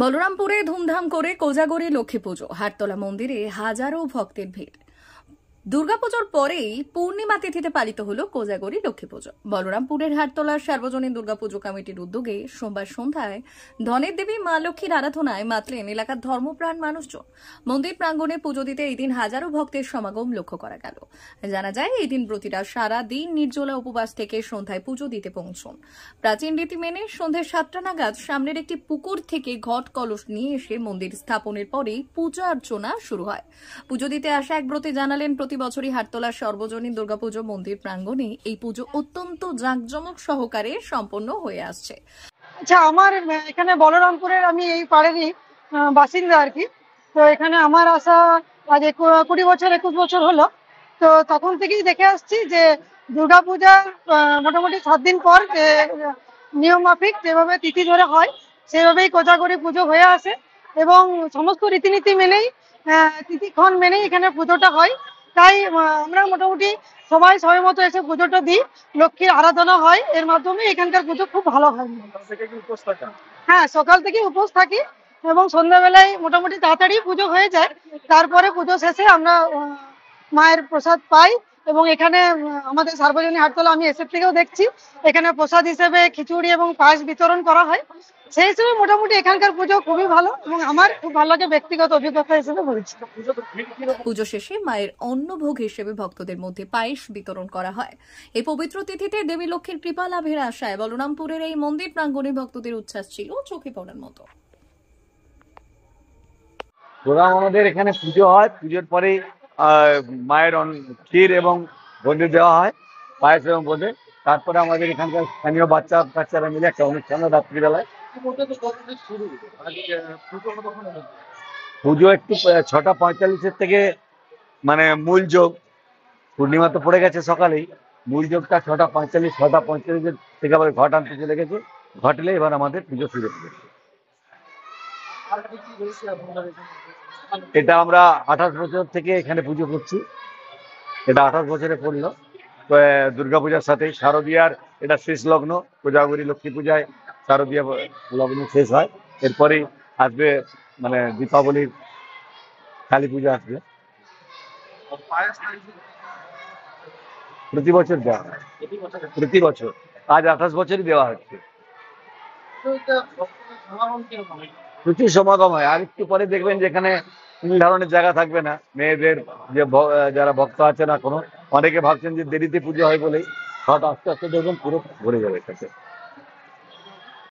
বলরামপুরে ধুমধাম করে কোজাগরী লক্ষ্মী পুজো। হাটতলা মন্দিরে হাজারো ভক্তের ভিড়। দুর্গাপুজোর পরেই পূর্ণিমা তিথিতে পালিত হলো কোজাগরী লক্ষ্মী পুজো। বলরামপুরের হাটতলার সার্বজনীন দুর্গাপুজো কমিটির উদ্যোগে সোমবার সন্ধ্যায় ধনের দেবী মা লক্ষ্মীর আরাধনায় মাতলেন এলাকার ধর্মপ্রাণ মানুষজন। মন্দির প্রাঙ্গণে পুজো দিতে এই দিন হাজারো ভক্তের সমাগম লক্ষ্য করা গেল। জানা যায়, এই দিন ব্রতীরা সারা দিন নির্জলা উপবাস থেকে সন্ধ্যায় পুজো দিতে পৌঁছন। প্রাচীন রীতি মেনে সন্ধ্যে 7টা নাগাদ সামনের একটি পুকুর থেকে ঘট কলস নিয়ে এসে মন্দির স্থাপনের পরেই পূজা অর্চনা শুরু হয়। পুজো দিতে আসা এক ব্রতী জানালেন, প্রতি বছরই হাটতলার সর্বজনীন দুর্গাপুজো মন্দির প্রাঙ্গণে এই পুজো অত্যন্ত জাঁকজমক সহকারে সম্পন্ন হয়ে আসছে। আচ্ছা, আমার এখানে বলরামপুরের আমি এই পাড়েরই বাসিন্দা আর কি। তো এখানে আমার আসা আজ 21 বছর হলো। তো তখন থেকেই দেখে আসছি যে দুর্গাপূজার মোটামুটি 7 দিন পর নিয়ম মাফিক যেভাবে তিথি ধরে হয় সেভাবেই কোজাগরী পুজো হয়ে আসে এবং সমস্ত রীতিনীতি মেনেই তিথিক্ষণ মেনেই এখানে পুজোটা হয়। তাই আমরা মোটামুটি সবাই সময় মতো এসে পুজোটা দিই। লক্ষ্মীর আরাধনা হয়, এর মাধ্যমে এখানকার পুজো খুব ভালো হয়। হ্যাঁ, সকাল থেকে উপোস থাকি এবং সন্ধ্যাবেলায় মোটামুটি তাড়াতাড়ি পুজো হয়ে যায়। তারপরে পুজো শেষে আমরা মায়ের প্রসাদ পাই এবং এখানে আমাদের সার্বজনীন হাটতলা আমি এসের থেকেও দেখছি এখানে প্রসাদ হিসেবে খিচুড়ি এবং পায়েস বিতরণ করা হয়। সেই হিসেবে মোটামুটি এখানকার পুজো খুবই ভালো এবং আমার খুব ভালো লাগে, ব্যক্তিগত অভিজ্ঞতা হিসেবে বলছি। পুজো শেষে মায়ের অন্নভোগ হিসেবে ভক্তদের মধ্যে পায়েস বিতরণ করা হয়। এই পবিত্র তিথিতে দেবী লক্ষ্মীর কৃপা লাভের আশায় বলরামপুরের এই মন্দির প্রাঙ্গণে ভক্তদের উচ্ছ্বাস ছিল চোখে পড়ার মতো। আমাদের এখানে পুজো হয়, পুজোর পরে মায়ের ক্ষীর এবং বোঁদে দেওয়া হয়, পায়েস এবং বোঁদে। তারপরে আমাদের এখানকার স্থানীয় বাচ্চারা মিলে একটা অনুষ্ঠান রাত্রিবেলায়। পুজো একটু 6:45 থেকে মানে মূল যোগ, পূর্ণিমা তো পড়ে গেছে সকালেই, মূল যোগটা 6:45 থেকে আবার ঘট আনতে চলে গেছে। ঘটলে এবার আমাদের পুজো শুরু হবে। এটা আমরা 28 বছর থেকে এখানে পুজো করছি। এটা 28 বছরে পড়লো। দুর্গাপূজার সাথে শারদীয়ার এটা শেষ লগ্ন। কোজাগরী লক্ষ্মী পূজায় শারদীয়া লগ্ন শেষ হয়, এরপরেই আসবে মানে দীপাবলির কালী পূজা আসবে। প্রতি বছর দেওয়া হয়, প্রতি বছর। আজ 28 বছরই দেওয়া হচ্ছে। প্রচুর সমাগম হয়। আর একটু পরে দেখবেন যেখানে তিন ধরনের জায়গা থাকবে না, মেয়েদের যে যারা ভক্ত আছে না কোনো, অনেকে ভাবছেন যে দেরিতে পুজো হয় বলেই, হঠাৎ আস্তে আস্তে দেখবেন পুরো ভরে যাবে।